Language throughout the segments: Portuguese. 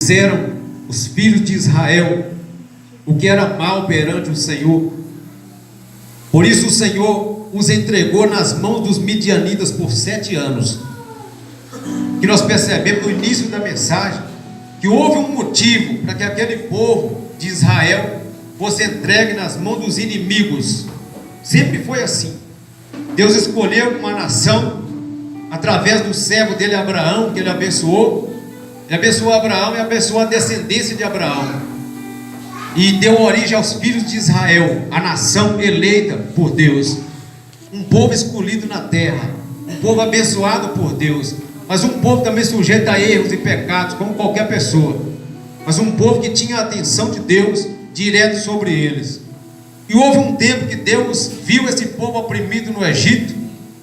Fizeram os filhos de Israel o que era mal perante o Senhor. Por isso o Senhor os entregou nas mãos dos midianitas por 7 anos. Que nós percebemos no início da mensagem que houve um motivo para que aquele povo de Israel fosse entregue nas mãos dos inimigos. Sempre foi assim. Deus escolheu uma nação através do servo dele Abraão, que ele abençoou. Ele abençoou Abraão e abençoou a descendência de Abraão, e deu origem aos filhos de Israel, a nação eleita por Deus, um povo escolhido na terra, um povo abençoado por Deus, mas um povo também sujeito a erros e pecados, como qualquer pessoa, mas um povo que tinha a atenção de Deus direto sobre eles. E houve um tempo que Deus viu esse povo oprimido no Egito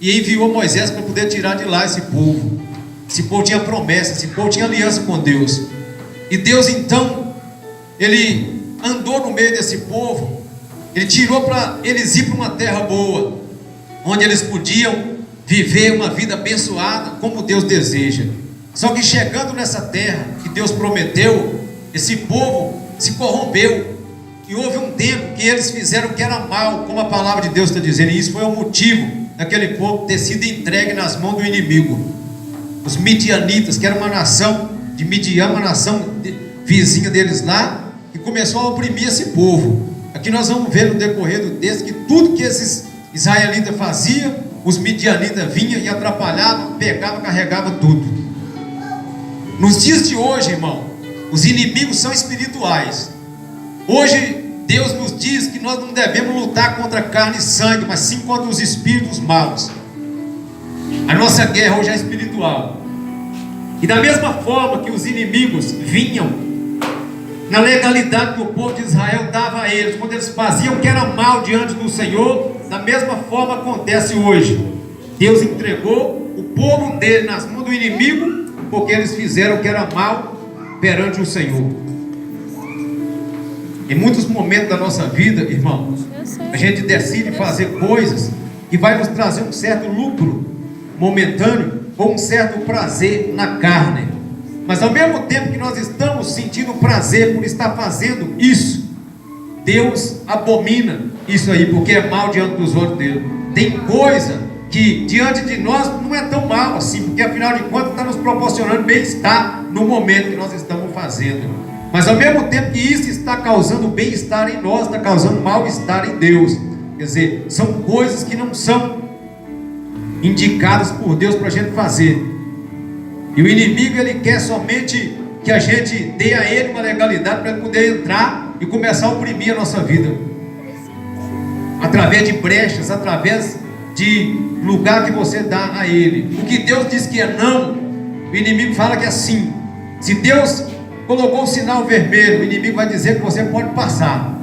e enviou Moisés para poder tirar de lá esse povo. Esse povo tinha promessa, esse povo tinha aliança com Deus. E Deus então, Ele andou no meio desse povo. Ele tirou para eles ir para uma terra boa, onde eles podiam viver uma vida abençoada, como Deus deseja. Só que chegando nessa terra que Deus prometeu, esse povo se corrompeu. E houve um tempo que eles fizeram o que era mal, como a palavra de Deus está dizendo. E isso foi o motivo daquele povo ter sido entregue nas mãos do inimigo. Os midianitas, que era uma nação de Midian, uma nação vizinha deles lá, que começou a oprimir esse povo. Aqui nós vamos ver no decorrer do texto que tudo que esses israelitas faziam, os midianitas vinham e atrapalhavam, pegavam, carregavam tudo. Nos dias de hoje, irmão, os inimigos são espirituais. Hoje Deus nos diz que nós não devemos lutar contra carne e sangue, mas sim contra os espíritos maus. A nossa guerra hoje é espiritual. E da mesma forma que os inimigos vinham na legalidade que o povo de Israel dava a eles, quando eles faziam o que era mal diante do Senhor, da mesma forma acontece hoje. Deus entregou o povo dele nas mãos do inimigo, porque eles fizeram o que era mal perante o Senhor. Em muitos momentos da nossa vida, irmãos, a gente decide fazer coisas que vai nos trazer um certo lucro momentâneo ou um certo prazer na carne, mas ao mesmo tempo que nós estamos sentindo prazer por estar fazendo isso, Deus abomina isso aí, porque é mal diante dos olhos dele. Tem coisa que diante de nós não é tão mal assim, porque afinal de contas está nos proporcionando bem-estar no momento que nós estamos fazendo, mas ao mesmo tempo que isso está causando bem-estar em nós, está causando mal-estar em Deus. Quer dizer, são coisas que não são indicadas por Deus para a gente fazer. E o inimigo, ele quer somente que a gente dê a ele uma legalidade para ele poder entrar e começar a oprimir a nossa vida, através de brechas, através de lugar que você dá a ele. O que Deus diz que é não, o inimigo fala que é sim. Se Deus colocou o sinal vermelho, o inimigo vai dizer que você pode passar,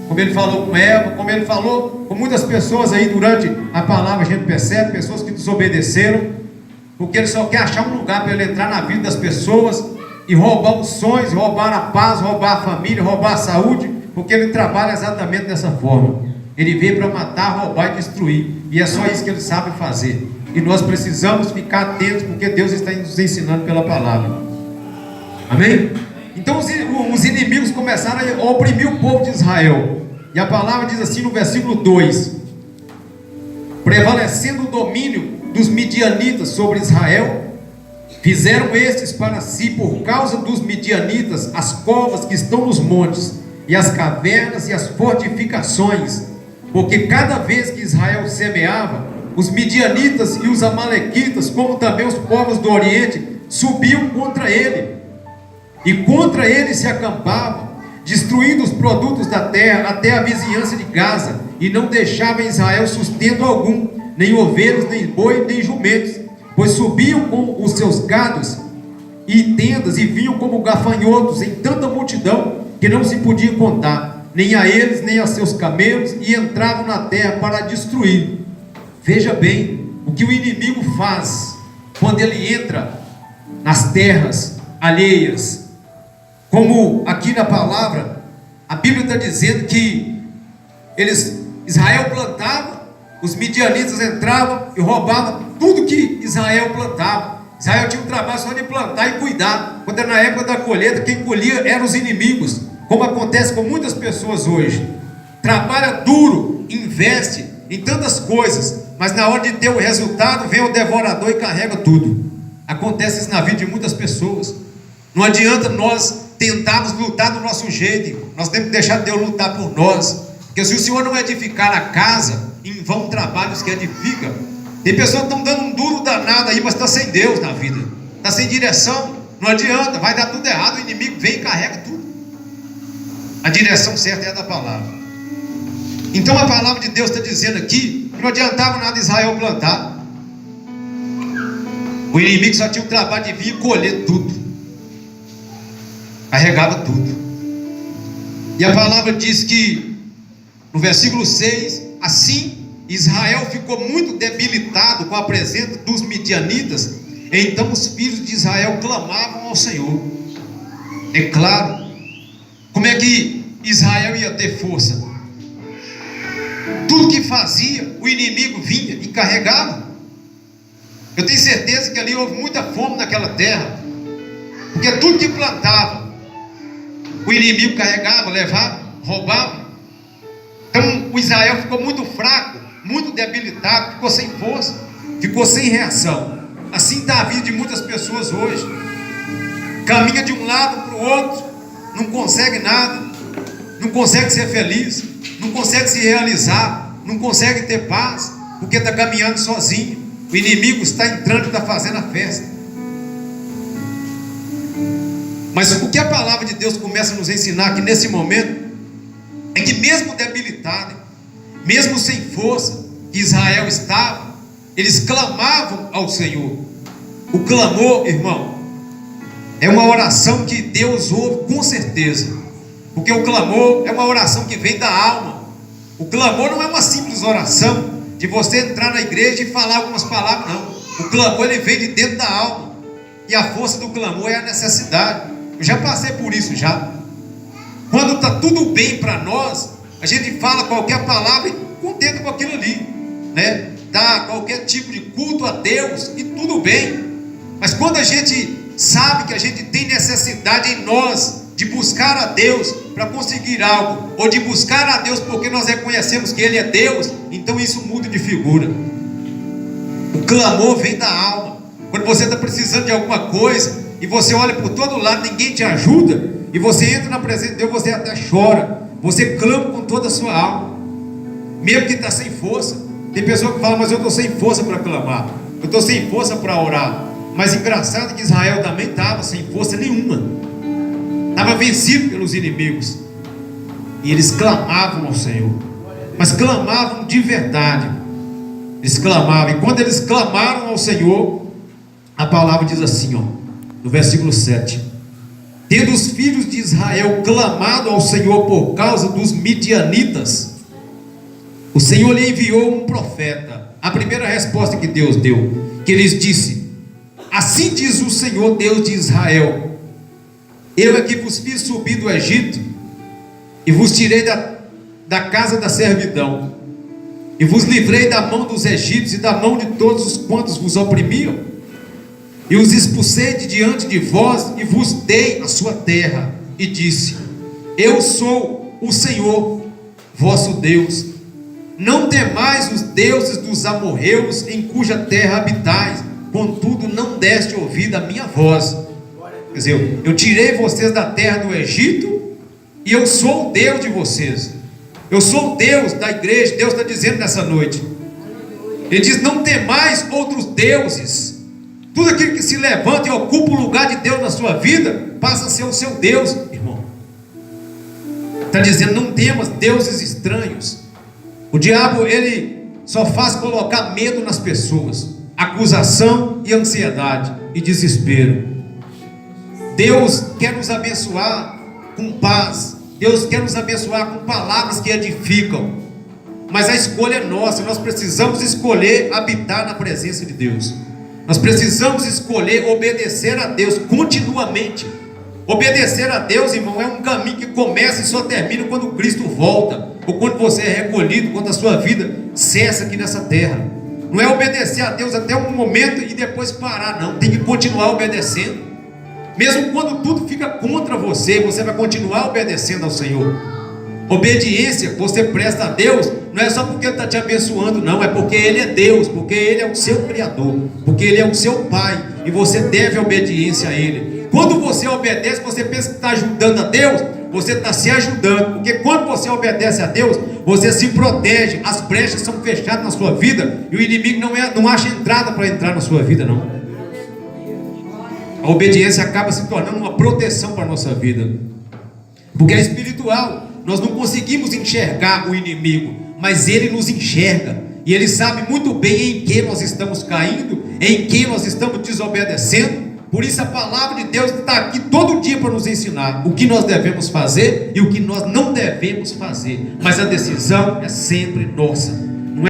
como ele falou com Eva, como ele falou com muitas pessoas aí durante a palavra. A gente percebe pessoas que desobedeceram, porque ele só quer achar um lugar para ele entrar na vida das pessoas e roubar os sonhos, roubar a paz, roubar a família, roubar a saúde, porque ele trabalha exatamente dessa forma. Ele veio para matar, roubar e destruir, e é só isso que ele sabe fazer. E nós precisamos ficar atentos, porque Deus está nos ensinando pela palavra. Amém? Então os inimigos começaram a oprimir o povo de Israel. E a palavra diz assim no versículo 2: prevalecendo o domínio dos midianitas sobre Israel, fizeram estes para si, por causa dos midianitas, as covas que estão nos montes, e as cavernas e as fortificações, porque cada vez que Israel semeava, os midianitas e os amalequitas, como também os povos do Oriente, subiam contra ele, e contra ele se acampavam, destruindo os produtos da terra até a vizinhança de Gaza, e não deixava em Israel sustento algum, nem ovelhas, nem boi, nem jumentos, pois subiam com os seus gados e tendas, e vinham como gafanhotos em tanta multidão, que não se podia contar, nem a eles, nem a seus camelos, e entravam na terra para destruir. Veja bem o que o inimigo faz quando ele entra nas terras alheias. Como aqui na palavra, a Bíblia está dizendo que Israel plantava, os midianitas entravam e roubavam tudo que Israel plantava. Israel tinha um trabalho só de plantar e cuidar. Quando era na época da colheita, quem colhia eram os inimigos, como acontece com muitas pessoas hoje. Trabalha duro, investe em tantas coisas, mas na hora de ter o resultado, vem o devorador e carrega tudo. Acontece isso na vida de muitas pessoas. Não adianta nós tentarmos lutar do nosso jeito, nós temos que deixar Deus lutar por nós, porque se o Senhor não edificar a casa, em vão trabalhos que edifica. Tem pessoas que estão dando um duro danado aí, mas está sem Deus na vida, está sem direção, não adianta, vai dar tudo errado, o inimigo vem e carrega tudo. A direção certa é a da palavra. Então a palavra de Deus está dizendo aqui que não adiantava nada Israel plantar. O inimigo só tinha o trabalho de vir e colher tudo, carregava tudo. E a palavra diz que no versículo 6, assim Israel ficou muito debilitado com a presença dos midianitas. Então os filhos de Israel clamavam ao Senhor. É claro, como é que Israel ia ter força? Tudo que fazia, o inimigo vinha e carregava. Eu tenho certeza que ali houve muita fome naquela terra, porque tudo que plantava, o inimigo carregava, levava, roubava. Então o Israel ficou muito fraco, muito debilitado, ficou sem força, ficou sem reação. Assim está a vida de muitas pessoas hoje. Caminha de um lado para o outro, não consegue nada, não consegue ser feliz, não consegue se realizar, não consegue ter paz, porque está caminhando sozinho. O inimigo está entrando e está fazendo a festa. Mas o que a palavra de Deus começa a nos ensinar aqui nesse momento é que mesmo debilitado, mesmo sem força que Israel estava, eles clamavam ao Senhor. O clamor, irmão, é uma oração que Deus ouve com certeza, porque o clamor é uma oração que vem da alma. O clamor não é uma simples oração de você entrar na igreja e falar algumas palavras, não. O clamor ele vem de dentro da alma, e a força do clamor é a necessidade. Eu já passei por isso já. Quando está tudo bem para nós, a gente fala qualquer palavra e contenta com aquilo ali, né? Dá qualquer tipo de culto a Deus e tudo bem. Mas quando a gente sabe que a gente tem necessidade em nós de buscar a Deus para conseguir algo, ou de buscar a Deus porque nós reconhecemos que Ele é Deus, então isso muda de figura. O clamor vem da alma. Quando você está precisando de alguma coisa e você olha por todo lado, ninguém te ajuda, e você entra na presença de Deus, você até chora, você clama com toda a sua alma, mesmo que está sem força. Tem pessoa que fala, mas eu estou sem força para clamar, eu estou sem força para orar. Mas engraçado que Israel também estava sem força nenhuma, estava vencido pelos inimigos, e eles clamavam ao Senhor, mas clamavam de verdade. Eles clamavam, e quando eles clamaram ao Senhor, a palavra diz assim, no versículo 7: tendo os filhos de Israel clamado ao Senhor por causa dos midianitas, o Senhor lhe enviou um profeta. A primeira resposta que Deus deu, que lhes disse: assim diz o Senhor Deus de Israel, eu é que vos fiz subir do Egito, e vos tirei da casa da servidão, e vos livrei da mão dos egípcios e da mão de todos os quantos vos oprimiam, e os expulsei de diante de vós, e vos dei a sua terra, e disse: eu sou o Senhor vosso Deus. Não temais os deuses dos amorreus, em cuja terra habitais, contudo não deste ouvido à minha voz. Quer dizer, eu tirei vocês da terra do Egito, e eu sou o Deus de vocês. Eu sou o Deus da igreja. Deus está dizendo nessa noite, Ele diz: não temais outros deuses. Tudo aquilo que se levanta e ocupa o lugar de Deus na sua vida, passa a ser o seu Deus, irmão. Está dizendo: não temas deuses estranhos. O diabo, ele só faz colocar medo nas pessoas, acusação e ansiedade e desespero. Deus quer nos abençoar com paz, Deus quer nos abençoar com palavras que edificam, mas a escolha é nossa. Nós precisamos escolher habitar na presença de Deus. Nós precisamos escolher obedecer a Deus continuamente. Obedecer a Deus, irmão, é um caminho que começa e só termina quando Cristo volta, ou quando você é recolhido, quando a sua vida cessa aqui nessa terra. não é obedecer a Deus até um momento e depois parar, não. Tem que continuar obedecendo. Mesmo quando tudo fica contra você, você vai continuar obedecendo ao Senhor. Obediência que você presta a Deus não é só porque Ele está te abençoando, não. É porque Ele é Deus, porque Ele é o seu Criador, porque Ele é o seu Pai, e você deve obediência a Ele. Quando você obedece, você pensa que está ajudando a Deus, você está se ajudando. Porque quando você obedece a Deus, você se protege, as brechas são fechadas na sua vida, e o inimigo não acha entrada para entrar na sua vida, não. A obediência acaba se tornando uma proteção para a nossa vida, porque é espiritual. Nós não conseguimos enxergar o inimigo, mas ele nos enxerga, e ele sabe muito bem em que nós estamos caindo, em que nós estamos desobedecendo. Por isso a palavra de Deus está aqui todo dia para nos ensinar o que nós devemos fazer e o que nós não devemos fazer, mas a decisão é sempre nossa.